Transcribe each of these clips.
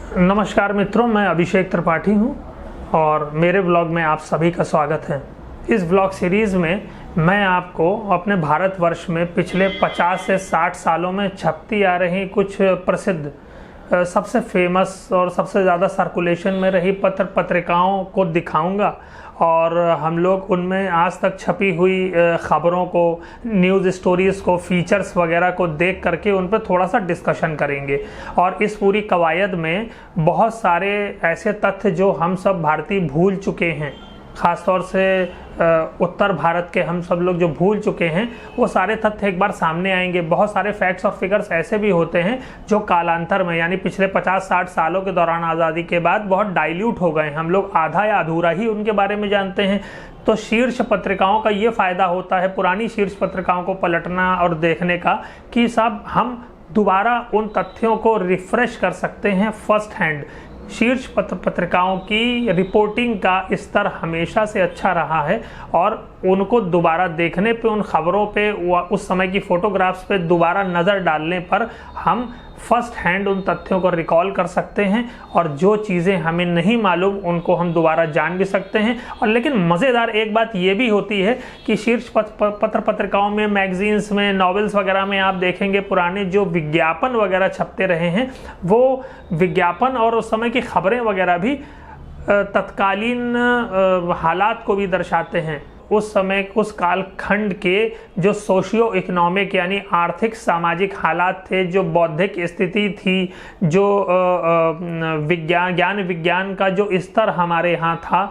नमस्कार मित्रों, मैं अभिषेक त्रिपाठी हूं और मेरे ब्लॉग में आप सभी का स्वागत है। इस ब्लॉग सीरीज़ में मैं आपको अपने भारतवर्ष में पिछले 50 से 60 सालों में छपती आ रही कुछ प्रसिद्ध, सबसे फेमस और सबसे ज़्यादा सर्कुलेशन में रही पत्र पत्रिकाओं को दिखाऊंगा और हम लोग उनमें आज तक छपी हुई ख़बरों को, न्यूज़ स्टोरीज़ को, फीचर्स वगैरह को देख करके उन पर थोड़ा सा डिस्कशन करेंगे। और इस पूरी कवायद में बहुत सारे ऐसे तथ्य जो हम सब भारतीय भूल चुके हैं, ख़ास तौर से उत्तर भारत के हम सब लोग जो भूल चुके हैं, वो सारे तथ्य एक बार सामने आएंगे। बहुत सारे फैक्ट्स और फिगर्स ऐसे भी होते हैं जो कालांतर में, यानी पिछले 50-60 सालों के दौरान आज़ादी के बाद बहुत डाइल्यूट हो गए। हम लोग आधा या अधूरा ही उनके बारे में जानते हैं। तो शीर्ष पत्रिकाओं का ये फ़ायदा होता है, पुरानी शीर्ष पत्रिकाओं को पलटना और देखने का, कि साहब हम दोबारा उन तथ्यों को रिफ़्रेश कर सकते हैं फर्स्ट हैंड। शीर्ष पत्रिकाओं की रिपोर्टिंग का स्तर हमेशा से अच्छा रहा है और उनको दोबारा देखने पे, उन खबरों पे, उस समय की फ़ोटोग्राफ्स पे दोबारा नज़र डालने पर हम फर्स्ट हैंड उन तथ्यों को रिकॉल कर सकते हैं और जो चीज़ें हमें नहीं मालूम उनको हम दोबारा जान भी सकते हैं। और लेकिन मज़ेदार एक बात ये भी होती है कि शीर्ष पत्र पत्रिकाओं में, मैगजीन्स में, नॉवेल्स वगैरह में आप देखेंगे पुराने जो विज्ञापन वगैरह छपते रहे हैं, वो विज्ञापन और उस समय की खबरें वगैरह भी तत्कालीन हालात को भी दर्शाते हैं। उस समय, उस कालखंड के जो सोशियो इकोनॉमिक यानी आर्थिक सामाजिक हालात थे, जो बौद्धिक स्थिति थी, जो ज्ञान विज्ञान का जो स्तर हमारे यहाँ था,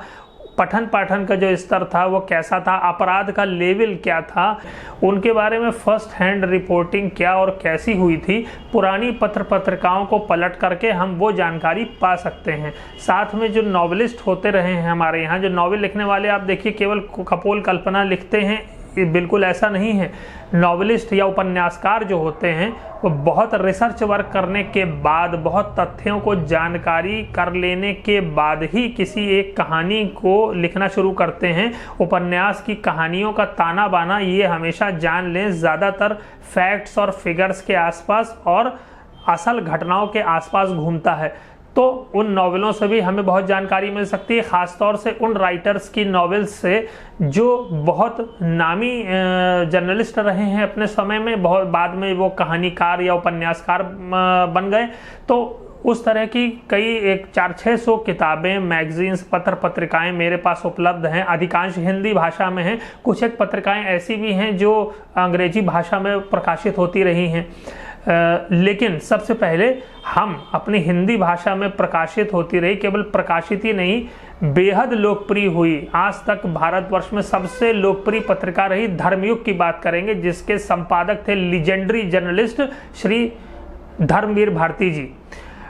पठन पाठन का जो स्तर था वो कैसा था, अपराध का लेवल क्या था, उनके बारे में फर्स्ट हैंड रिपोर्टिंग क्या और कैसी हुई थी, पुरानी पत्र पत्रिकाओं को पलट करके हम वो जानकारी पा सकते हैं। साथ में जो नॉवेलिस्ट होते रहे हैं हमारे यहाँ, जो नॉवेल लिखने वाले, आप देखिए केवल कपोल कल्पना लिखते हैं, बिल्कुल ऐसा नहीं है। नॉवेलिस्ट या उपन्यासकार जो होते हैं वो बहुत रिसर्च वर्क करने के बाद, बहुत तथ्यों को जानकारी कर लेने के बाद ही किसी एक कहानी को लिखना शुरू करते हैं। उपन्यास की कहानियों का ताना बाना, ये हमेशा जान लें, ज़्यादातर फैक्ट्स और फिगर्स के आसपास और असल घटनाओं के आसपास घूमता है। तो उन नॉवेलों से भी हमें बहुत जानकारी मिल सकती है, ख़ास तौर से उन राइटर्स की नॉवेल्स से जो बहुत नामी जर्नलिस्ट रहे हैं अपने समय में, बहुत बाद में वो कहानीकार या उपन्यासकार बन गए। तो उस तरह की कई 400-600 किताबें, मैगजीन्स, पत्र पत्रिकाएं मेरे पास उपलब्ध हैं। अधिकांश हिंदी भाषा में हैं, कुछ एक पत्रिकाएं ऐसी भी हैं जो अंग्रेजी भाषा में प्रकाशित होती रही हैं। लेकिन सबसे पहले हम अपनी हिंदी भाषा में प्रकाशित होती रही, केवल प्रकाशित ही नहीं, बेहद लोकप्रिय हुई, आज तक भारतवर्ष में सबसे लोकप्रिय पत्रिका रही धर्मयुग की बात करेंगे, जिसके संपादक थे लीजेंडरी जर्नलिस्ट श्री धर्मवीर भारती जी।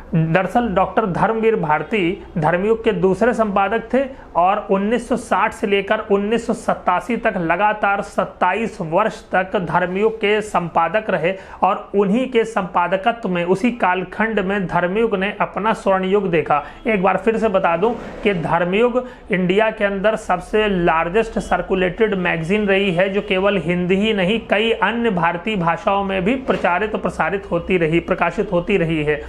दरअसल डॉक्टर धर्मवीर भारती धर्मयुग के दूसरे संपादक थे और 1960 से लेकर 1987 तक लगातार 27 वर्ष तक धर्मयुग के संपादक रहे और उन्हीं के संपादकत्व में, उसी कालखंड में धर्मयुग ने अपना स्वर्ण युग देखा। एक बार फिर से बता दूं कि धर्मयुग इंडिया के अंदर सबसे लार्जेस्ट सर्कुलेटेड मैगजीन रही है, जो केवल हिंदी ही नहीं, कई अन्य भारतीय भाषाओं में भी प्रचारित और प्रसारित होती रही, प्रकाशित होती रही है।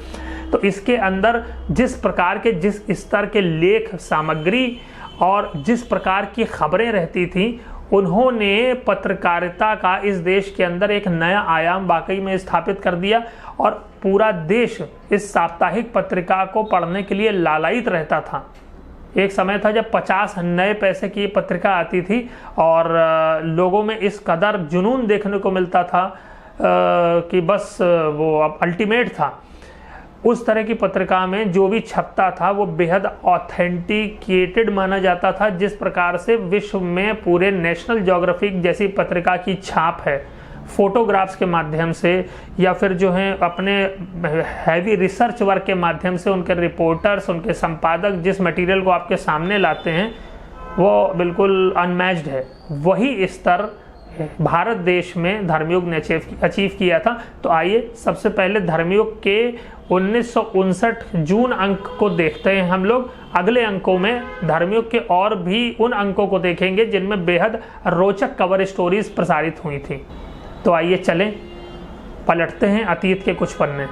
तो इसके अंदर जिस प्रकार के, जिस स्तर के लेख सामग्री और जिस प्रकार की खबरें रहती थीं, उन्होंने पत्रकारिता का इस देश के अंदर एक नया आयाम वाकई में स्थापित कर दिया और पूरा देश इस साप्ताहिक पत्रिका को पढ़ने के लिए लालायित रहता था। एक समय था जब 50 नए पैसे की पत्रिका आती थी और लोगों में इस कदर जुनून देखने को मिलता था कि बस वो अब अल्टीमेट था। उस तरह की पत्रिका में जो भी छपता था वो बेहद ऑथेंटिकेटेड माना जाता था। जिस प्रकार से विश्व में पूरे नेशनल ज्योग्राफिक जैसी पत्रिका की छाप है, फोटोग्राफ्स के माध्यम से या फिर जो है अपने हैवी रिसर्च वर्क के माध्यम से उनके रिपोर्टर्स, उनके संपादक जिस मटेरियल को आपके सामने लाते हैं वो बिल्कुल अनमैच्ड है। वही स्तर भारत देश में धर्मयुग ने अचीव किया था। तो आइए सबसे पहले धर्मयुग के 1959 जून अंक को देखते हैं हम लोग। अगले अंकों में धर्मयुग के और भी उन अंकों को देखेंगे जिनमें बेहद रोचक कवर स्टोरीज प्रसारित हुई थी। तो आइए चलें, पलटते हैं अतीत के कुछ पन्ने।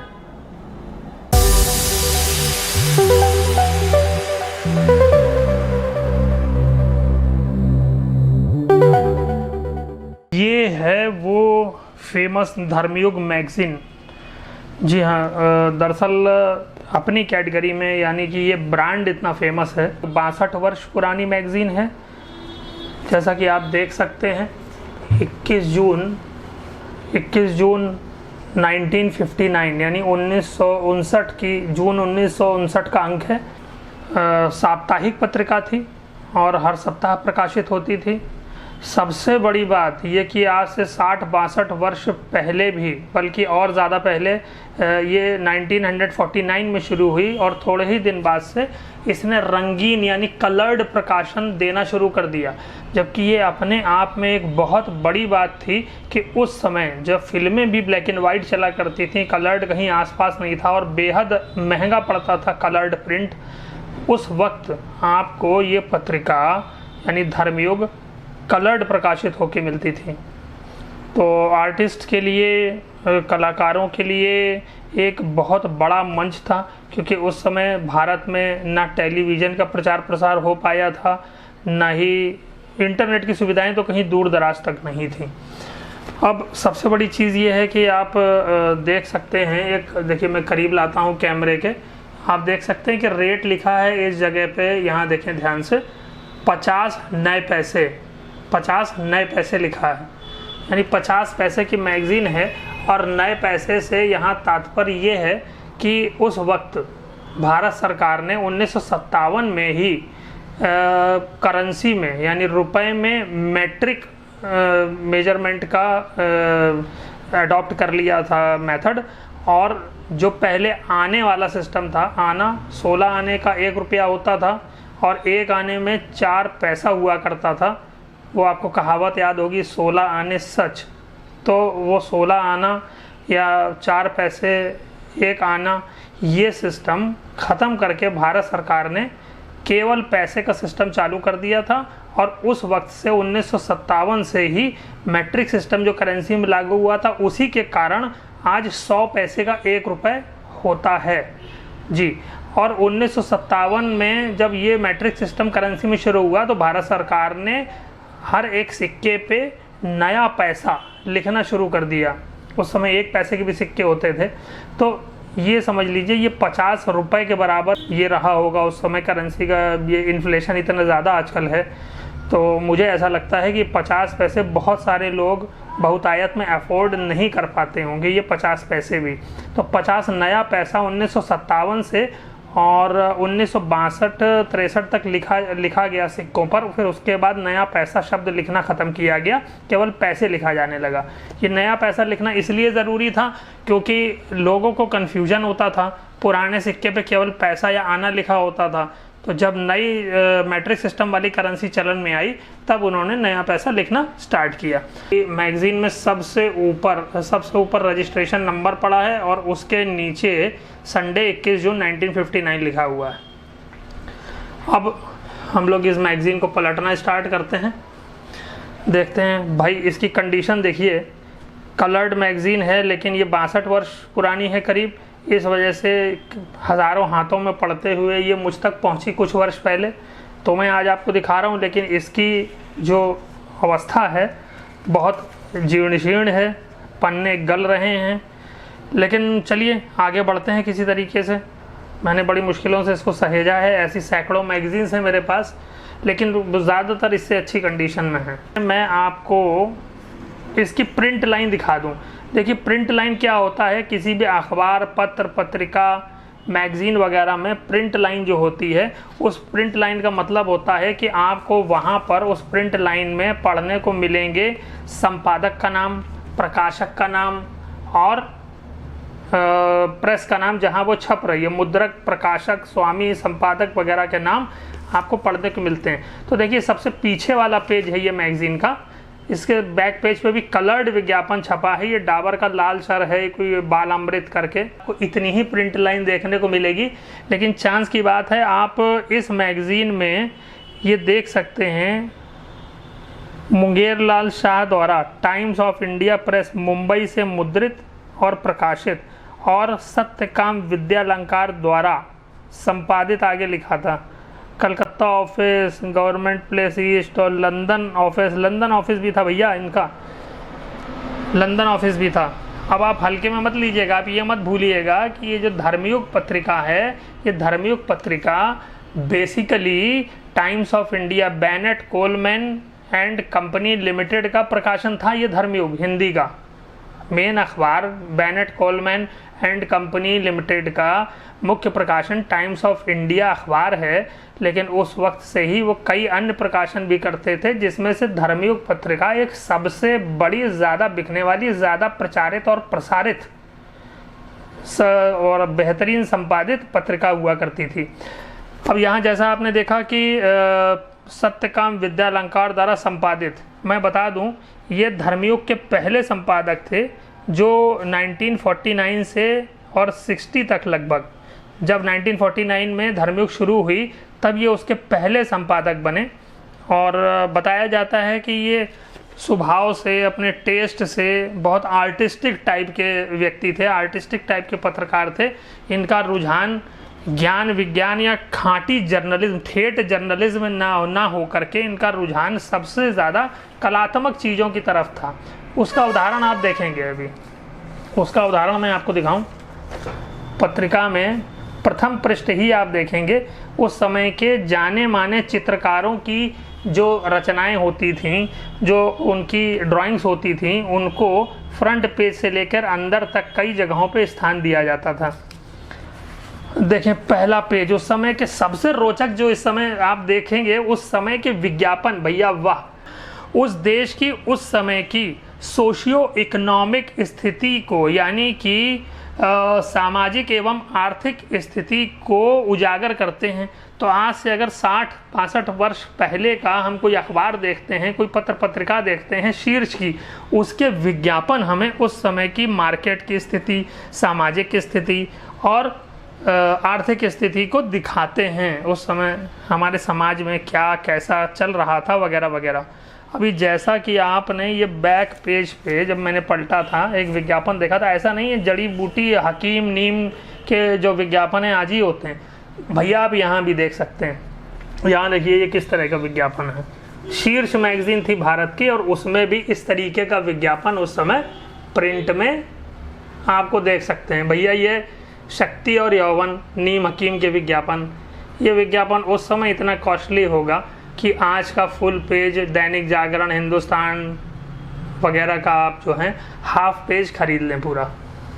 Famous Dharmayug magazine. जी हाँ, दरअसल अपनी कैटेगरी में, यानी कि ये ब्रांड इतना फेमस है। 62 वर्ष पुरानी मैगज़ीन है, जैसा कि आप देख सकते हैं। 21 जून 1959 यानी 1959 की जून 1959 का अंक है। साप्ताहिक पत्रिका थी और हर सप्ताह प्रकाशित होती थी। सबसे बड़ी बात ये कि आज से 60-62 वर्ष पहले भी, बल्कि और ज़्यादा पहले, ये 1949 में शुरू हुई और थोड़े ही दिन बाद से इसने रंगीन यानी कलर्ड प्रकाशन देना शुरू कर दिया। जबकि ये अपने आप में एक बहुत बड़ी बात थी कि उस समय जब फिल्में भी ब्लैक एंड वाइट चला करती थी, कलर्ड कहीं आसपास नहीं था और बेहद महंगा पड़ता था कलर्ड प्रिंट, उस वक्त आपको ये पत्रिका यानी धर्मयुग कलर्ड प्रकाशित होके मिलती थी। तो आर्टिस्ट के लिए, कलाकारों के लिए एक बहुत बड़ा मंच था, क्योंकि उस समय भारत में ना टेलीविज़न का प्रचार प्रसार हो पाया था, ना ही इंटरनेट की सुविधाएं तो कहीं दूर दराज तक नहीं थी। अब सबसे बड़ी चीज़ ये है कि आप देख सकते हैं, एक देखिए मैं करीब लाता हूँ कैमरे के, आप देख सकते हैं कि रेट लिखा है इस जगह पे, यहाँ देखें ध्यान से, 50 नए पैसे, 50 नए पैसे लिखा है, यानी 50 पैसे की मैगज़ीन है। और नए पैसे से यहाँ तात्पर्य ये है कि उस वक्त भारत सरकार ने 1957 में ही करेंसी में यानी रुपए में मेट्रिक मेजरमेंट का अडॉप्ट कर लिया था मेथड। और जो पहले आने वाला सिस्टम था, आना 16 आने का 1 रुपया होता था और 1 आने में 4 पैसा हुआ करता था। वो आपको कहावत याद होगी, 16 आने सच। तो वो 16 आना या 4 पैसे 1 आना, ये सिस्टम ख़त्म करके भारत सरकार ने केवल पैसे का सिस्टम चालू कर दिया था। और उस वक्त से 1957 से ही मैट्रिक सिस्टम जो करेंसी में लागू हुआ था, उसी के कारण आज 100 पैसे का 1 रुपये होता है जी। और 1957 में जब ये मैट्रिक सिस्टम करेंसी में शुरू हुआ तो भारत सरकार ने हर एक सिक्के पे नया पैसा लिखना शुरू कर दिया। उस समय 1 पैसे के भी सिक्के होते थे। तो ये समझ लीजिए ये 50 रुपए के बराबर ये रहा होगा उस समय करेंसी का। ये इन्फ्लेशन इतना ज़्यादा आजकल है, तो मुझे ऐसा लगता है कि 50 पैसे बहुत सारे लोग बहुतायत में अफोर्ड नहीं कर पाते होंगे, ये 50 पैसे भी। तो 50 नया पैसा 1957 से और 1962-63 तक लिखा गया सिक्कों पर। फिर उसके बाद नया पैसा शब्द लिखना ख़त्म किया गया, केवल पैसे लिखा जाने लगा। ये नया पैसा लिखना इसलिए ज़रूरी था क्योंकि लोगों को कन्फ्यूजन होता था, पुराने सिक्के पे केवल पैसा या आना लिखा होता था। तो जब नई मैट्रिक सिस्टम वाली करेंसी चलन में आई, तब उन्होंने नया पैसा लिखना स्टार्ट किया। मैगज़ीन में सबसे ऊपर रजिस्ट्रेशन नंबर पड़ा है और उसके नीचे संडे 21 जून 1959 लिखा हुआ है। अब हम लोग इस मैगज़ीन को पलटना स्टार्ट करते हैं, देखते हैं। भाई इसकी कंडीशन देखिए, कलर्ड मैगज़ीन है लेकिन ये 62 वर्ष पुरानी है करीब, इस वजह से हज़ारों हाथों में पड़ते हुए ये मुझ तक पहुंची कुछ वर्ष पहले। तो मैं आज आपको दिखा रहा हूं, लेकिन इसकी जो अवस्था है बहुत जीर्ण शीर्ण है, पन्ने गल रहे हैं। लेकिन चलिए आगे बढ़ते हैं किसी तरीके से। मैंने बड़ी मुश्किलों से इसको सहेजा है, ऐसी सैकड़ों मैगज़ीन्स हैं मेरे पास, लेकिन ज़्यादातर इससे अच्छी कंडीशन में है। मैं आपको इसकी प्रिंट लाइन दिखा दूं। देखिए प्रिंट लाइन क्या होता है, किसी भी अखबार, पत्र, पत्रिका, मैगज़ीन वगैरह में प्रिंट लाइन जो होती है, उस प्रिंट लाइन का मतलब होता है कि आपको वहाँ पर उस प्रिंट लाइन में पढ़ने को मिलेंगे संपादक का नाम, प्रकाशक का नाम और प्रेस का नाम जहाँ वो छप रही है। मुद्रक, प्रकाशक, स्वामी, संपादक वगैरह के नाम आपको पढ़ने को मिलते हैं। तो देखिए सबसे पीछे वाला पेज है ये मैगज़ीन का, इसके बैक पेज पे भी कलर्ड विज्ञापन छपा है। ये डाबर का लाल सर है, कोई बाल अमृत करके। इतनी ही प्रिंट लाइन देखने को मिलेगी, लेकिन चांस की बात है आप इस मैगज़ीन में ये देख सकते हैं, मुंगेर लाल शाह द्वारा times of India press Mumbai से मुद्रित और प्रकाशित, और सत्यकाम विद्यालंकार द्वारा संपादित, आगे लिखा था। Calcutta office, government place east और लंदन ऑफिस भी था भैया इनका। लंदन ऑफिस भी था। अब आप हल्के में मत लीजिएगा, आप ये मत भूलिएगा कि ये जो धर्मयुग पत्रिका है, ये धर्मयुग पत्रिका basically times of India, Bennett Coleman and company limited का प्रकाशन था। ये धर्मयुग हिंदी का मेन अखबार Bennett Coleman and company limited का मुख्य प्रकाशन टाइम्स ऑफ इंडिया अखबार है, लेकिन उस वक्त से ही वो कई अन्य प्रकाशन भी करते थे, जिसमें से धर्मयुग पत्रिका एक सबसे बड़ी, ज़्यादा बिकने वाली, ज़्यादा प्रचारित और प्रसारित और बेहतरीन संपादित पत्रिका हुआ करती थी। अब यहाँ जैसा आपने देखा कि सत्यकाम विद्यालंकार द्वारा संपादित, मैं बता दूं ये धर्मयुग के पहले संपादक थे जो 1949 से और 60 तक लगभग, जब 1949 में धर्मयुग शुरू हुई तब ये उसके पहले संपादक बने। और बताया जाता है कि ये स्वभाव से, अपने टेस्ट से बहुत आर्टिस्टिक टाइप के व्यक्ति थे, आर्टिस्टिक टाइप के पत्रकार थे। इनका रुझान ज्ञान विज्ञान या खांटी जर्नलिज्म, ठेठ जर्नलिज्म ना हो करके इनका रुझान सबसे ज़्यादा कलात्मक चीज़ों की तरफ था। उसका उदाहरण आप देखेंगे, अभी उसका उदाहरण मैं आपको दिखाऊं। पत्रिका में प्रथम पृष्ठ ही आप देखेंगे, उस समय के जाने माने चित्रकारों की जो रचनाएं होती थीं, जो उनकी ड्राइंग्स होती थीं, उनको फ्रंट पेज से लेकर अंदर तक कई जगहों पे स्थान दिया जाता था। देखें पहला पेज, उस समय के सबसे रोचक जो इस समय आप देखेंगे, उस समय के विज्ञापन, भैया वाह, उस देश की उस समय की सोशियो इकोनॉमिक स्थिति को, यानी कि सामाजिक एवं आर्थिक स्थिति को उजागर करते हैं। तो आज से अगर 60-65 वर्ष पहले का हम कोई अखबार देखते हैं, कोई पत्र पत्रिका देखते हैं शीर्ष की, उसके विज्ञापन हमें उस समय की मार्केट की स्थिति, सामाजिक स्थिति और आर्थिक स्थिति को दिखाते हैं। उस समय हमारे समाज में क्या कैसा चल रहा था वगैरह वगैरह। अभी जैसा कि आपने ये बैक पेज पे जब मैंने पलटा था, एक विज्ञापन देखा था, ऐसा नहीं है जड़ी बूटी हकीम नीम के जो विज्ञापन हैं आज ही होते हैं, भैया आप यहाँ भी देख सकते हैं। यहाँ देखिए ये किस तरह का विज्ञापन है। शीर्ष मैगजीन थी भारत की और उसमें भी इस तरीके का विज्ञापन उस समय प्रिंट में आपको देख सकते हैं। भैया ये शक्ति और यौवन नीम हकीम के विज्ञापन, ये विज्ञापन उस समय इतना कॉस्टली होगा कि आज का फुल पेज दैनिक जागरण, हिंदुस्तान वगैरह का आप जो है हाफ पेज खरीद लें पूरा।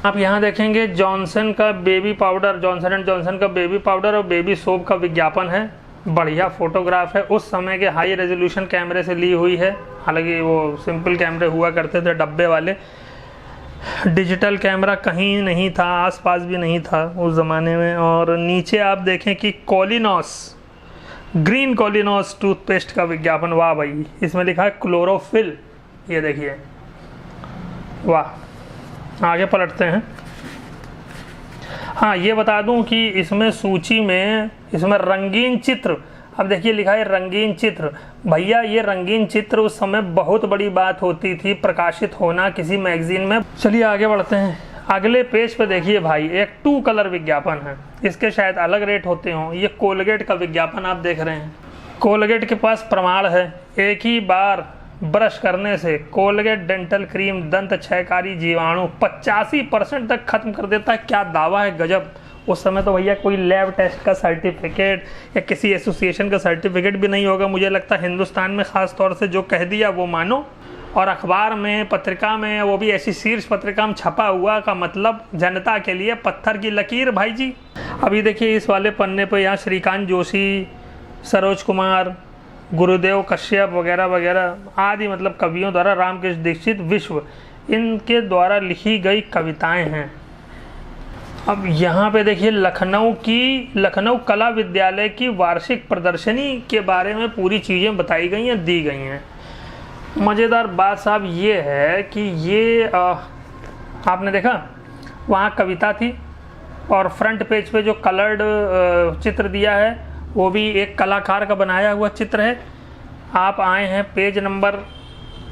आप यहाँ देखेंगे जॉनसन का baby powder, Johnson and Johnson का बेबी पाउडर और बेबी सोप का विज्ञापन है। बढ़िया फोटोग्राफ है, उस समय के हाई रेजोल्यूशन कैमरे से ली हुई है। हालांकि वो सिंपल कैमरे हुआ करते थे डब्बे वाले, डिजिटल कैमरा कहीं नहीं था, आसपास भी नहीं था उस ज़माने में। और नीचे आप देखें कि कोलिनॉस, ग्रीन कोलिनॉस टूथपेस्ट का विज्ञापन, वाह भाई, इसमें लिखा है क्लोरोफिल, ये देखिए वाह। आगे पलटते हैं। हाँ ये बता दूं कि इसमें सूची में इसमें रंगीन चित्र, अब देखिए लिखा है रंगीन चित्र। भैया ये रंगीन चित्र उस समय बहुत बड़ी बात होती थी, प्रकाशित होना किसी मैगजीन में। चलिए आगे बढ़ते हैं। अगले पेज पे देखिए भाई, एक 2 कलर विज्ञापन है, इसके शायद अलग रेट होते हों। ये कोलगेट का विज्ञापन आप देख रहे हैं। कोलगेट के पास प्रमाण है, एक ही बार ब्रश करने से कोलगेट डेंटल क्रीम दंत क्षयकारी जीवाणु 85% तक खत्म कर देता है। क्या दावा है, गजब। उस समय तो भैया कोई लैब टेस्ट का सर्टिफिकेट या किसी एसोसिएशन का सर्टिफिकेट भी नहीं होगा। मुझे लगता है हिंदुस्तान में ख़ास तौर से जो कह दिया वो मानो। और अखबार में, पत्रिका में, वो भी ऐसी शीर्ष पत्रिका में छपा हुआ का मतलब जनता के लिए पत्थर की लकीर भाई जी। अभी देखिए इस वाले पन्ने पे यहाँ श्रीकांत जोशी, सरोज कुमार, गुरुदेव कश्यप वगैरह वगैरह आदि मतलब कवियों द्वारा, रामकृष्ण दीक्षित, विश्व, इनके द्वारा लिखी गई कविताएं हैं। अब यहाँ पे देखिए लखनऊ कला विद्यालय की वार्षिक प्रदर्शनी के बारे में पूरी चीज़ें बताई गई हैं, दी गई हैं। मज़ेदार बात साहब ये है कि ये आपने देखा वहाँ कविता थी और फ्रंट पेज पे जो कलर्ड चित्र दिया है वो भी एक कलाकार का बनाया हुआ चित्र है। आप आए हैं पेज नंबर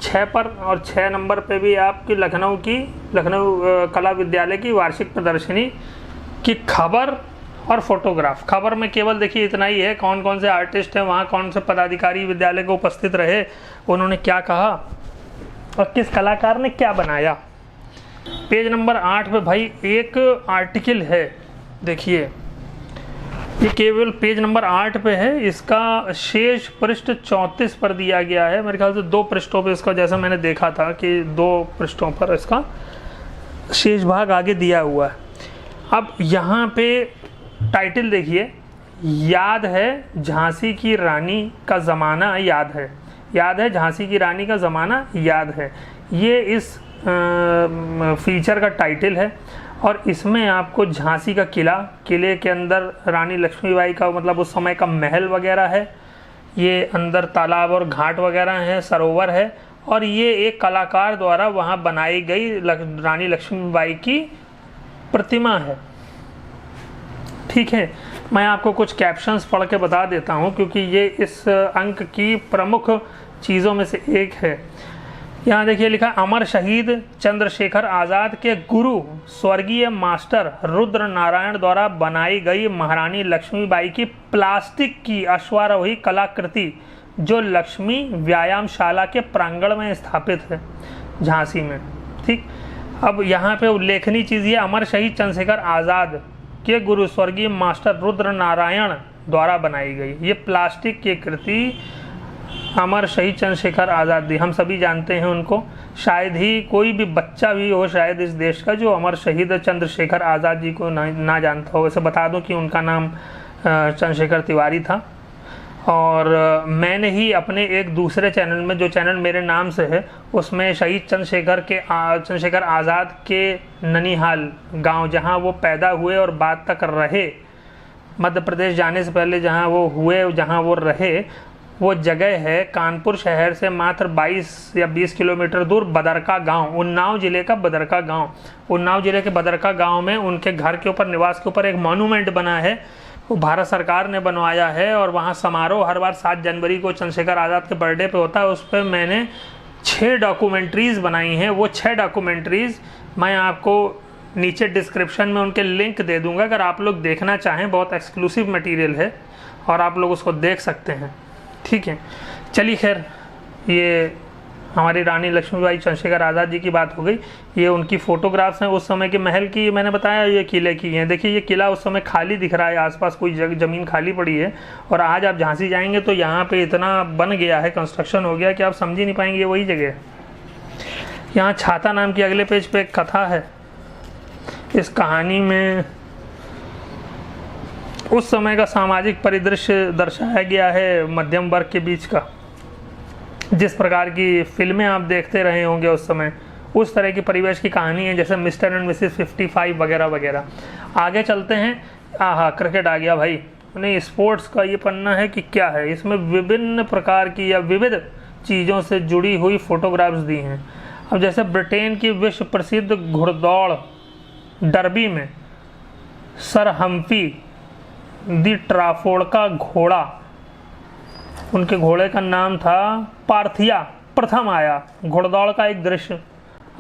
6 पर और 6 नंबर पे भी आपकी लखनऊ कला विद्यालय की वार्षिक प्रदर्शनी की खबर और फोटोग्राफ। खबर में केवल देखिए इतना ही है, कौन कौन से आर्टिस्ट हैं वहाँ, कौन से पदाधिकारी विद्यालय को उपस्थित रहे, उन्होंने क्या कहा। और किस कलाकार ने क्या बनाया। पेज नंबर 8 पे भाई एक आर्टिकल है, देखिए ये केवल पेज नंबर 8 पे है, इसका शेष पृष्ठ 34 पर दिया गया है। मेरे ख्याल से 2 पृष्ठों पे इसका, जैसा मैंने देखा था कि 2 पृष्ठों पर इसका शेष भाग आगे दिया हुआ है। अब यहाँ पे टाइटल देखिए, याद है झांसी की रानी का ज़माना याद है, याद है झांसी की रानी का ज़माना याद है, ये इस फीचर का टाइटल है। और इसमें आपको झांसी का किला, किले के अंदर रानी लक्ष्मीबाई का मतलब उस समय का महल वगैरह है, ये अंदर तालाब और घाट वगैरह हैं, सरोवर है, और ये एक कलाकार द्वारा वहाँ बनाई गई रानी लक्ष्मीबाई की प्रतिमा है। ठीक है, मैं आपको कुछ कैप्शंस पढ़ के बता देता हूँ क्योंकि ये इस अंक की प्रमुख चीज़ों में से एक है। यहाँ देखिए लिखा, अमर शहीद चंद्रशेखर आज़ाद के गुरु स्वर्गीय मास्टर रुद्र नारायण द्वारा बनाई गई महारानी लक्ष्मीबाई की प्लास्टिक की अश्वारोही कलाकृति जो लक्ष्मी व्यायामशाला के प्रांगण में स्थापित है झांसी में। ठीक, अब यहाँ पे उल्लेखनीय चीज़ ये, अमर शहीद चंद्रशेखर आज़ाद के गुरु स्वर्गीय मास्टर रुद्र नारायण द्वारा बनाई गई ये प्लास्टिक की कृति अमर शहीद चंद्रशेखर आज़ाद दी, हम सभी जानते हैं उनको, शायद ही कोई भी बच्चा भी हो शायद इस देश का जो अमर शहीद चंद्रशेखर आज़ाद जी को ना जानता हो। वैसे बता दूं कि उनका नाम चंद्रशेखर तिवारी था, और मैंने ही अपने एक दूसरे चैनल में, जो चैनल मेरे नाम से है, उसमें शहीद चंद्रशेखर आज़ाद के ननिहाल गांव, जहां वो पैदा हुए और बाद तक रहे, मध्य प्रदेश जाने से पहले जहां वो हुए, जहां वो रहे, वो जगह है कानपुर शहर से मात्र 22 या 20 किलोमीटर दूर बदरका गांव, उन्नाव जिले का बदरका गांव। उन्नाव जिले के बदरका गांव में उनके घर के ऊपर, निवास के ऊपर एक मॉन्यूमेंट बना है, वो भारत सरकार ने बनवाया है, और वहाँ समारोह हर बार 7 जनवरी को चंद्रशेखर आज़ाद के बर्थडे पे होता है। उस पर मैंने 6 डॉक्यूमेंट्रीज़ बनाई हैं। वो 6 डॉक्यूमेंट्रीज़ मैं आपको नीचे डिस्क्रिप्शन में उनके लिंक दे दूँगा, अगर आप लोग देखना चाहें। बहुत एक्सक्लूसिव मटीरियल है और आप लोग उसको देख सकते हैं। ठीक है, चलिए खैर, ये हमारी रानी लक्ष्मीबाई चंद्रशेखर आज़ाद जी की बात हो गई। ये उनकी फ़ोटोग्राफ्स हैं उस समय के महल की, मैंने बताया, ये किले की हैं। देखिए ये किला उस समय खाली दिख रहा है, आसपास कोई ज़मीन खाली पड़ी है, और आज आप झांसी जाएंगे तो यहाँ पे इतना बन गया है, कंस्ट्रक्शन हो गया कि आप समझ ही नहीं पाएंगे, वही जगह है। यहाँ छाता नाम की अगले पेज पे एक कथा है। इस कहानी में उस समय का सामाजिक परिदृश्य दर्शाया गया है, मध्यम वर्ग के बीच का। जिस प्रकार की फिल्में आप देखते रहे होंगे उस समय, उस तरह की परिवेश की कहानी है, जैसे मिस्टर एंड मिसेस 55 वगैरह वगैरह। आगे चलते हैं। हाँ, क्रिकेट आ गया भाई। नहीं, स्पोर्ट्स का ये पन्ना है कि क्या है, इसमें विभिन्न प्रकार की या विविध चीज़ों से जुड़ी हुई फोटोग्राफ्स दी हैं। अब जैसे ब्रिटेन की विश्व प्रसिद्ध घुड़दौड़ डर्बी में सर हम्फी दी ट्राफोर्ड का घोड़ा, उनके घोड़े का नाम था पार्थिया, प्रथम आया। घुड़दौड़ का एक दृश्य।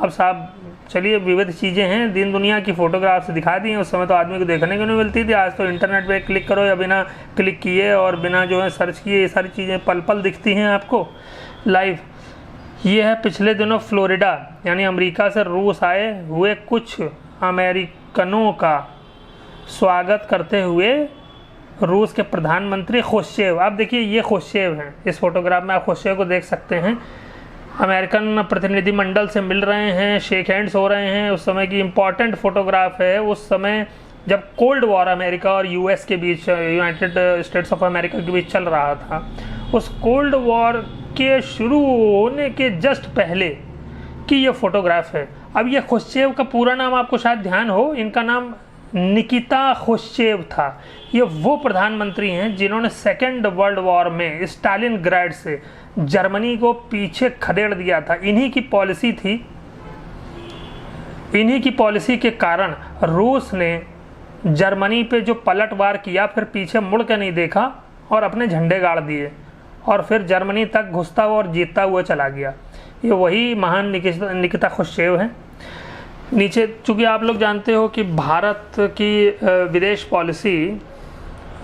अब साहब चलिए, विविध चीज़ें हैं, दिन दुनिया की फ़ोटोग्राफ्स दिखा दी हैं। उस समय तो आदमी को देखने को नहीं मिलती थी, आज तो इंटरनेट पे क्लिक करो या बिना क्लिक किए और बिना जो है सर्च किए ये सारी चीज़ें पल पल दिखती हैं आपको लाइव। ये है पिछले दिनों फ्लोरिडा यानी अमेरिका से रूस आए हुए कुछ अमेरिकनों का स्वागत करते हुए रूस के प्रधानमंत्री खुश्चेव। आप देखिए ये खुश्चेव हैं, इस फोटोग्राफ में आप खुश्चेव को देख सकते हैं। अमेरिकन प्रतिनिधिमंडल से मिल रहे हैं, शेक हैंड्स हो रहे हैं। उस समय की इम्पॉर्टेंट फोटोग्राफ है, उस समय जब कोल्ड वॉर अमेरिका और यूएस के बीच, यूनाइटेड स्टेट्स ऑफ अमेरिका के बीच चल रहा था। उस कोल्ड वॉर के शुरू होने के जस्ट पहले की ये फोटोग्राफ है। अब ये खुश्चेव का पूरा नाम आपको शायद ध्यान हो, इनका नाम निकिता खुश्चेव था। ये वो प्रधानमंत्री हैं जिन्होंने सेकेंड वर्ल्ड वॉर में स्टालिनग्राड से जर्मनी को पीछे खदेड़ दिया था। इन्हीं की पॉलिसी थी, इन्हीं की पॉलिसी के कारण रूस ने जर्मनी पे जो पलटवार किया, फिर पीछे मुड़ के नहीं देखा और अपने झंडे गाड़ दिए, और फिर जर्मनी तक घुसता हुआ और जीतता हुआ चला गया। ये वही महान निकिता खुश्चेव हैं। नीचे चूँकि आप लोग जानते हो कि भारत की विदेश पॉलिसी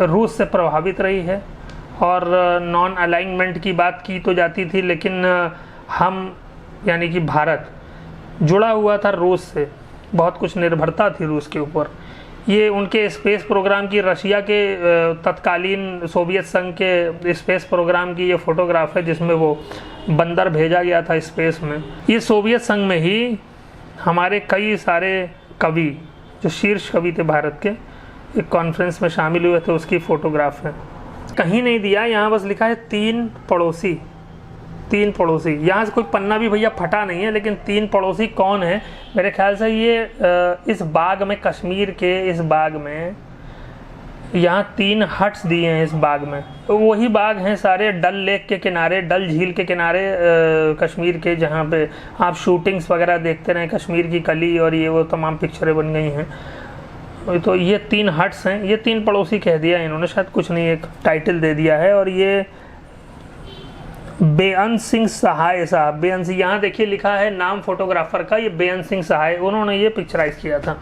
रूस से प्रभावित रही है, और नॉन अलाइनमेंट की बात की तो जाती थी, लेकिन हम यानी कि भारत जुड़ा हुआ था रूस से, बहुत कुछ निर्भरता थी रूस के ऊपर। ये उनके स्पेस प्रोग्राम की, रशिया के तत्कालीन सोवियत संघ के स्पेस प्रोग्राम की ये फोटोग्राफ है जिसमें वो बंदर भेजा गया था स्पेस में। ये सोवियत संघ में ही हमारे कई सारे कवि, जो शीर्ष कवि थे भारत के, एक कॉन्फ्रेंस में शामिल हुए थे, उसकी फ़ोटोग्राफ है। कहीं नहीं दिया, यहाँ बस लिखा है 3 पड़ोसी। 3 पड़ोसी, यहाँ से कोई पन्ना भी भैया फटा नहीं है, लेकिन 3 पड़ोसी कौन है? मेरे ख्याल से ये इस बाग में, कश्मीर के इस बाग में, यहाँ 3 हट्स दिए हैं इस बाग में। तो वही बाग हैं सारे डल लेक के किनारे, डल झील के किनारे कश्मीर के, जहाँ पे आप शूटिंग्स वगैरह देखते रहे, कश्मीर की कली और ये वो तमाम पिक्चरें बन गई हैं। तो ये 3 हट्स हैं, ये 3 पड़ोसी कह दिया इन्होंने, शायद कुछ नहीं, एक टाइटल दे दिया है। और ये बेअंत सिंह सहाय साहब, बेअंत सिंह, यहाँ देखिए लिखा है नाम फोटोग्राफर का, ये बेअंत सिंह सहाय, उन्होंने ये पिक्चराइज किया था,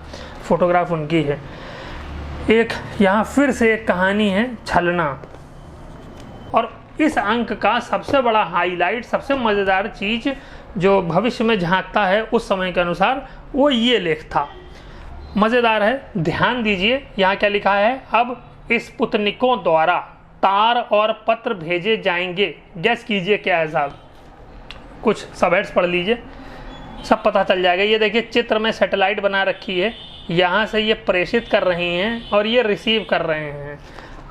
फोटोग्राफ उनकी है। एक यहाँ फिर से एक कहानी है, छलना। और इस अंक का सबसे बड़ा हाईलाइट, सबसे मज़ेदार चीज़ जो भविष्य में झांकता है उस समय के अनुसार, वो ये लेख था। मज़ेदार है, ध्यान दीजिए। यहाँ क्या लिखा है? अब स्पुतनिकों द्वारा तार और पत्र भेजे जाएंगे। गैस कीजिए क्या है साहब? कुछ सबहेड्स पढ़ लीजिए, सब पता चल जाएगा। ये देखिए चित्र में सैटेलाइट बना रखी है, यहाँ से ये प्रेषित कर रही हैं और ये रिसीव कर रहे हैं।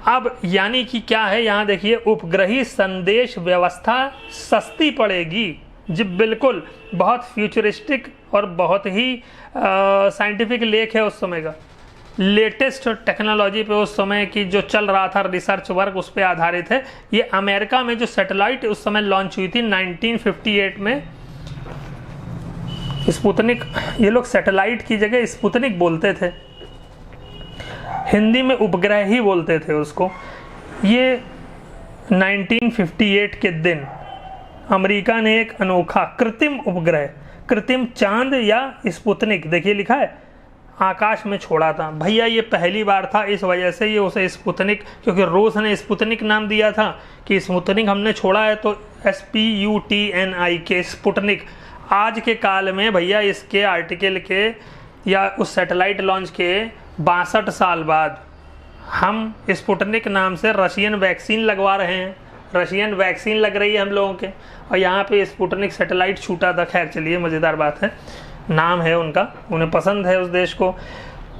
अब यानी कि क्या है, यहाँ देखिए, उपग्रही संदेश व्यवस्था सस्ती पड़ेगी जी, बिल्कुल। बहुत फ्यूचरिस्टिक और बहुत ही साइंटिफिक लेख है उस समय का, लेटेस्ट टेक्नोलॉजी पे उस समय की जो चल रहा था रिसर्च वर्क, उस पर आधारित है। ये अमेरिका में जो सैटेलाइट उस समय लॉन्च हुई थी 1958 में, स्पुतनिक, ये लोग सैटेलाइट की जगह स्पुतनिक बोलते थे, हिंदी में उपग्रह ही बोलते थे उसको। ये 1958 के दिन अमेरिका ने एक अनोखा कृत्रिम उपग्रह, कृत्रिम चांद या स्पुतनिक, देखिए लिखा है, आकाश में छोड़ा था। भैया ये पहली बार था, इस वजह से ये उसे स्पुतनिक, क्योंकि रूस ने स्पुतनिक नाम दिया था कि स्पुतनिक हमने छोड़ा है, तो SPUTNIK, स्पुतनिक। आज के काल में भैया इसके आर्टिकल के या उस सैटेलाइट लॉन्च के 62 साल बाद हम स्पुतनिक नाम से रशियन वैक्सीन लगवा रहे हैं, रशियन वैक्सीन लग रही है हम लोगों के, और यहाँ पे स्पुतनिक सैटेलाइट छूटा था। खैर चलिए, मज़ेदार बात है, नाम है उनका, उन्हें पसंद है उस देश को।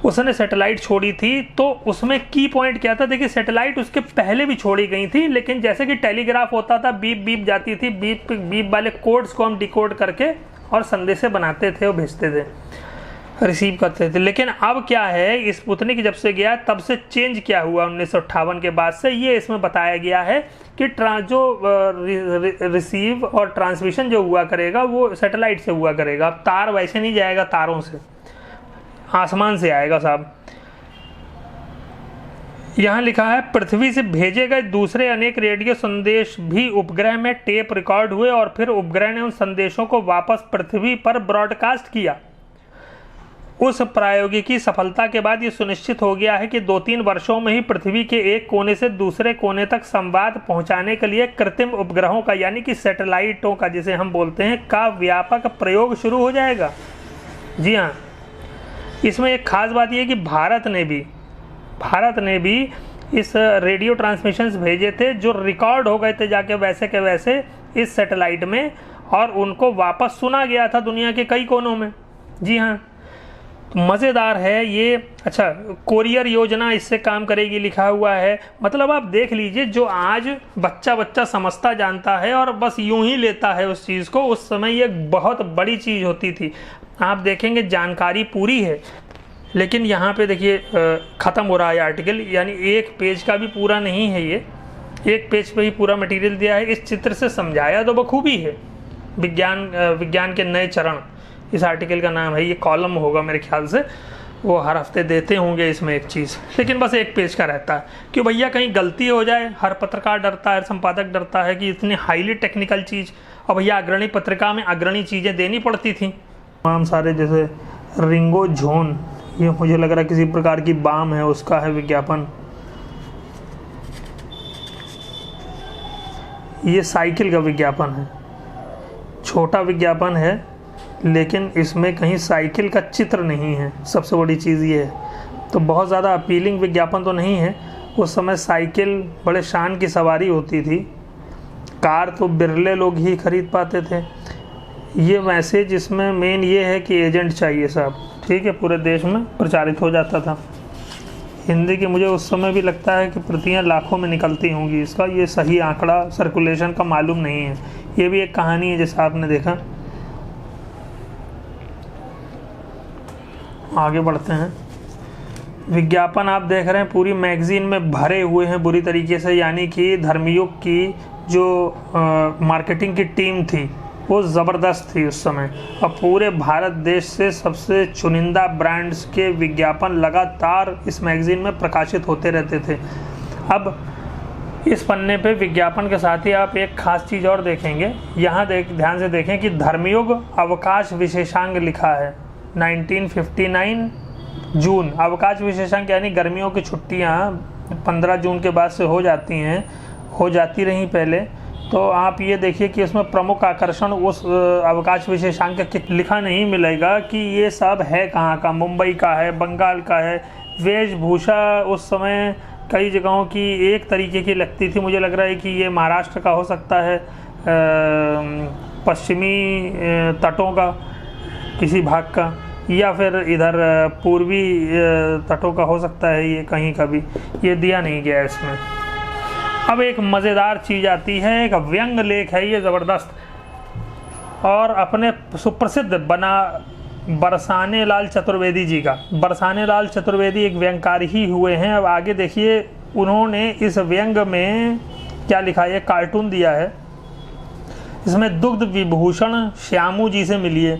उसने सैटेलाइट छोड़ी थी, तो उसमें की पॉइंट क्या था? देखिए सैटेलाइट उसके पहले भी छोड़ी गई थी, लेकिन जैसे कि टेलीग्राफ होता था, बीप बीप जाती थी, बीप बीप वाले कोड्स को हम डिकोड करके और संदेशे बनाते थे और भेजते थे, रिसीव करते थे। लेकिन अब क्या है, स्पुतनिक जब से गया तब से चेंज क्या हुआ 1958 के बाद से, ये इसमें बताया गया है कि जो रिसीव और ट्रांसमिशन जो हुआ करेगा वो सैटेलाइट से हुआ करेगा। अब तार वैसे नहीं जाएगा, तारों से, आसमान से आएगा साहब। यहाँ लिखा है, पृथ्वी से भेजे गए दूसरे अनेक रेडियो संदेश भी उपग्रह में टेप रिकॉर्ड हुए और फिर उपग्रह ने उन संदेशों को वापस पृथ्वी पर ब्रॉडकास्ट किया। उस प्रायोगिकी सफलता के बाद ये सुनिश्चित हो गया है कि 2-3 वर्षों में ही पृथ्वी के एक कोने से दूसरे कोने तक संवाद पहुंचाने के लिए कृत्रिम उपग्रहों का, यानी कि सैटेलाइटों का, जिसे हम बोलते हैं, का व्यापक प्रयोग शुरू हो जाएगा। जी हाँ, इसमें एक खास बात यह कि भारत ने भी इस रेडियो ट्रांसमिशंस भेजे थे जो रिकॉर्ड हो गए थे जाके वैसे के वैसे इस सैटेलाइट में, और उनको वापस सुना गया था दुनिया के कई कोनों में। जी हाँ, मज़ेदार है ये। अच्छा, कोरियर योजना इससे काम करेगी लिखा हुआ है। मतलब आप देख लीजिए, जो आज बच्चा समझता जानता है और बस यूं ही लेता है उस चीज़ को, उस समय ये बहुत बड़ी चीज़ होती थी। आप देखेंगे जानकारी पूरी है, लेकिन यहाँ पे देखिए ख़त्म हो रहा है आर्टिकल, यानी एक पेज का भी पूरा नहीं है, ये एक पेज पे ही पूरा मटेरियल दिया है। इस चित्र से समझाया तो बखूबी है। विज्ञान के नए चरण इस आर्टिकल का नाम है, ये कॉलम होगा मेरे ख्याल से, वो हर हफ्ते देते होंगे इसमें एक चीज़, लेकिन बस एक पेज का रहता है। क्यों भैया, कहीं गलती हो जाए, हर पत्रकार डरता है, संपादक डरता है कि इतनी हाईली टेक्निकल चीज़, और भैया अग्रणी पत्रिका में अग्रणी चीज़ें देनी पड़ती थी तमाम सारे, जैसे रिंगो झोन, ये मुझे लग रहा है किसी प्रकार की बाम है, उसका है विज्ञापन। ये साइकिल का विज्ञापन है, छोटा विज्ञापन है, लेकिन इसमें कहीं साइकिल का चित्र नहीं है, सबसे बड़ी चीज़ ये है। तो बहुत ज़्यादा अपीलिंग विज्ञापन तो नहीं है। उस समय साइकिल बड़े शान की सवारी होती थी, कार तो बिरले लोग ही खरीद पाते थे। ये मैसेज इसमें मेन ये है कि एजेंट चाहिए साहब, ठीक है, पूरे देश में प्रचारित हो जाता था। हिंदी की मुझे उस समय भी लगता है कि प्रतियां लाखों में निकलती होंगी, इसका ये सही आंकड़ा सर्कुलेशन का मालूम नहीं है। ये भी एक कहानी है जैसा आपने देखा। आगे बढ़ते हैं। विज्ञापन आप देख रहे हैं पूरी मैगजीन में भरे हुए हैं बुरी तरीके से, यानी कि धर्मयुग की जो मार्केटिंग की टीम थी वो ज़बरदस्त थी उस समय, और पूरे भारत देश से सबसे चुनिंदा ब्रांड्स के विज्ञापन लगातार इस मैगजीन में प्रकाशित होते रहते थे। अब इस पन्ने पे विज्ञापन के साथ ही आप एक खास चीज़ और देखेंगे। यहाँ ध्यान से देखें कि धर्मयुग अवकाश विशेषांक लिखा है 1959 जून। अवकाश विशेषांक यानी गर्मियों की छुट्टियाँ 15 जून के बाद से हो जाती रहीं पहले। तो आप ये देखिए कि उसमें प्रमुख आकर्षण उस अवकाश विशेषांक के लिखा नहीं मिलेगा कि ये सब है कहाँ का, मुंबई का है, बंगाल का है। वेशभूषा उस समय कई जगहों की एक तरीके की लगती थी, मुझे लग रहा है कि ये महाराष्ट्र का हो सकता है, पश्चिमी तटों का किसी भाग का, या फिर इधर पूर्वी तटों का हो सकता है, ये कहीं का भी ये दिया नहीं गया इसमें। अब एक मज़ेदार चीज़ आती है, एक व्यंग लेख है ये ज़बरदस्त, और अपने सुप्रसिद्ध बरसाने लाल चतुर्वेदी जी का। बरसाने लाल चतुर्वेदी एक व्यंगकार ही हुए हैं। अब आगे देखिए उन्होंने इस व्यंग में क्या लिखा है, कार्टून दिया है, इसमें दुग्ध विभूषण श्यामू जी से मिलिए।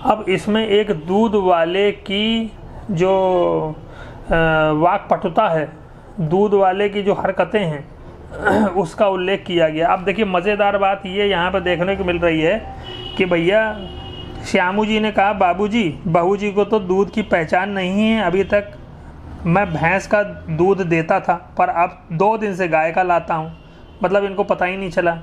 अब इसमें एक दूध वाले की जो वाक्पटुता है, दूध वाले की जो हरकतें हैं उसका उल्लेख किया गया। अब देखिए मज़ेदार बात ये यहाँ पर देखने को मिल रही है कि भैया श्यामू जी ने कहा, बाबूजी बहू जी को तो दूध की पहचान नहीं है, अभी तक मैं भैंस का दूध देता था पर अब 2 दिन से गाय का लाता हूँ। मतलब इनको पता ही नहीं चला।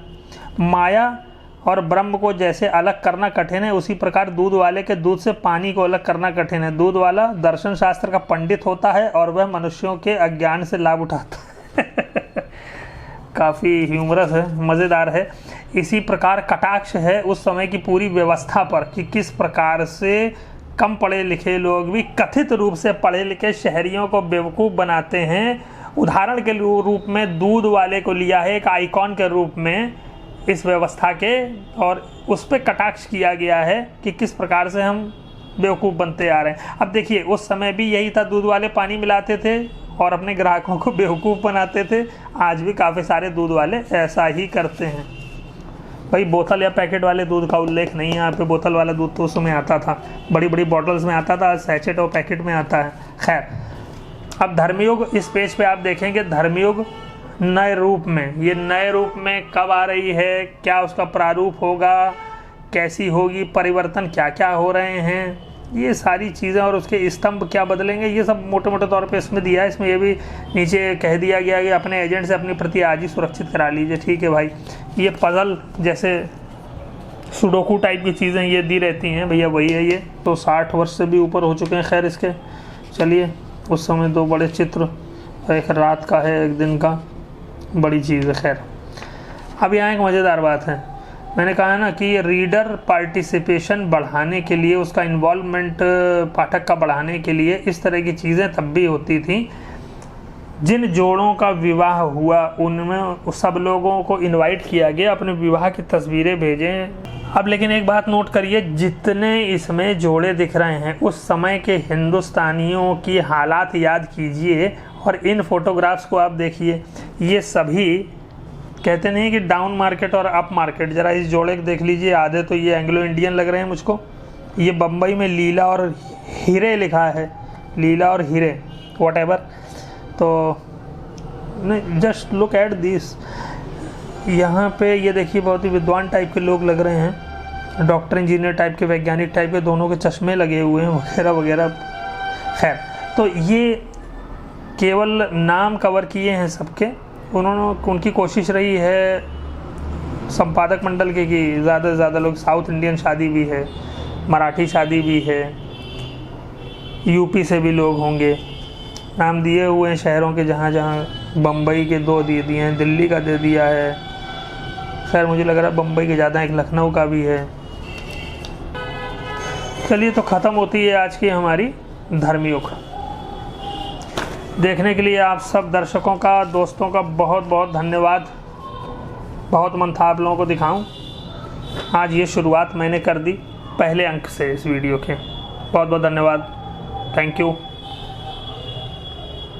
माया और ब्रह्म को जैसे अलग करना कठिन है, उसी प्रकार दूध वाले के दूध से पानी को अलग करना कठिन है। दूध वाला दर्शन शास्त्र का पंडित होता है और वह मनुष्यों के अज्ञान से लाभ उठाता है। काफ़ी ह्यूमरस है, मज़ेदार है। इसी प्रकार कटाक्ष है उस समय की पूरी व्यवस्था पर कि किस प्रकार से कम पढ़े लिखे लोग भी कथित रूप से पढ़े लिखे शहरियों को बेवकूफ़ बनाते हैं। उदाहरण के रूप में दूध वाले को लिया है एक आइकॉन के रूप में इस व्यवस्था के, और उस पर कटाक्ष किया गया है कि किस प्रकार से हम बेवकूफ़ बनते आ रहे हैं। अब देखिए उस समय भी यही था, दूध वाले पानी मिलाते थे और अपने ग्राहकों को बेवकूफ़ बनाते थे। आज भी काफ़ी सारे दूध वाले ऐसा ही करते हैं। भाई बोतल या पैकेट वाले दूध का उल्लेख नहीं है यहाँ पे। बोतल वाला दूध तो उस समय आता था, बड़ी बड़ी बॉटल्स में आता था, सैचेट और पैकेट में आता है। खैर, अब धर्मयुग इस पेज पे आप देखेंगे, धर्मयुग नए रूप में, ये नए रूप में कब आ रही है, क्या उसका प्रारूप होगा, कैसी होगी, परिवर्तन क्या क्या हो रहे हैं, ये सारी चीज़ें, और उसके स्तंभ क्या बदलेंगे, ये सब मोटे मोटे तौर पे इसमें दिया है। इसमें ये भी नीचे कह दिया गया कि अपने एजेंट से अपनी प्रति आज ही सुरक्षित करा लीजिए। ठीक है भाई, ये पजल जैसे सुडोकू टाइप की चीज़ें ये दी रहती हैं भैया, वही है ये। तो 60 वर्ष से भी ऊपर हो चुके हैं खैर इसके। चलिए, उस समय 2 बड़े चित्र, एक रात का है एक दिन का, बड़ी चीज़ है। खैर, अब यहाँ एक मज़ेदार बात है, मैंने कहा ना कि रीडर पार्टिसिपेशन बढ़ाने के लिए, उसका इन्वॉल्वमेंट पाठक का बढ़ाने के लिए इस तरह की चीज़ें तब भी होती थी। जिन जोड़ों का विवाह हुआ उनमें सब लोगों को इनवाइट किया गया, अपने विवाह की तस्वीरें भेजें। अब लेकिन एक बात नोट करिए, जितने इसमें जोड़े दिख रहे हैं उस समय के हिंदुस्तानियों की हालात याद कीजिए और इन फोटोग्राफ्स को आप देखिए। ये सभी कहते नहीं कि डाउन मार्केट और अप मार्केट, ज़रा इस जोड़े को देख लीजिए। आधे तो ये एंग्लो इंडियन लग रहे हैं मुझको। ये बम्बई में लीला और हीरे लिखा है, लीला और हीरे व्हाटएवर। तो नहीं, जस्ट लुक एट दिस। यहाँ पे ये देखिए बहुत ही विद्वान टाइप के लोग लग रहे हैं, डॉक्टर इंजीनियर टाइप के, वैज्ञानिक टाइप के, दोनों के चश्मे लगे हुए हैं वगैरह वगैरह। खैर, तो ये केवल नाम कवर किए हैं सबके। उनकी कोशिश रही है संपादक मंडल के कि ज़्यादा से ज़्यादा लोग साउथ इंडियन शादी भी है, मराठी शादी भी है, यूपी से भी लोग होंगे। नाम दिए हुए हैं शहरों के, जहाँ जहाँ बम्बई के 2 दे दिए हैं, दिल्ली का दे दिया है। खैर मुझे लग रहा है बम्बई के ज़्यादा, एक लखनऊ का भी है। चलिए, तो ख़त्म होती है आज की हमारी धर्मयुग। देखने के लिए आप सब दर्शकों का, दोस्तों का बहुत बहुत धन्यवाद। बहुत मन था आप लोगों को दिखाऊं। आज ये शुरुआत मैंने कर दी पहले अंक से इस वीडियो के। बहुत बहुत धन्यवाद। Thank you.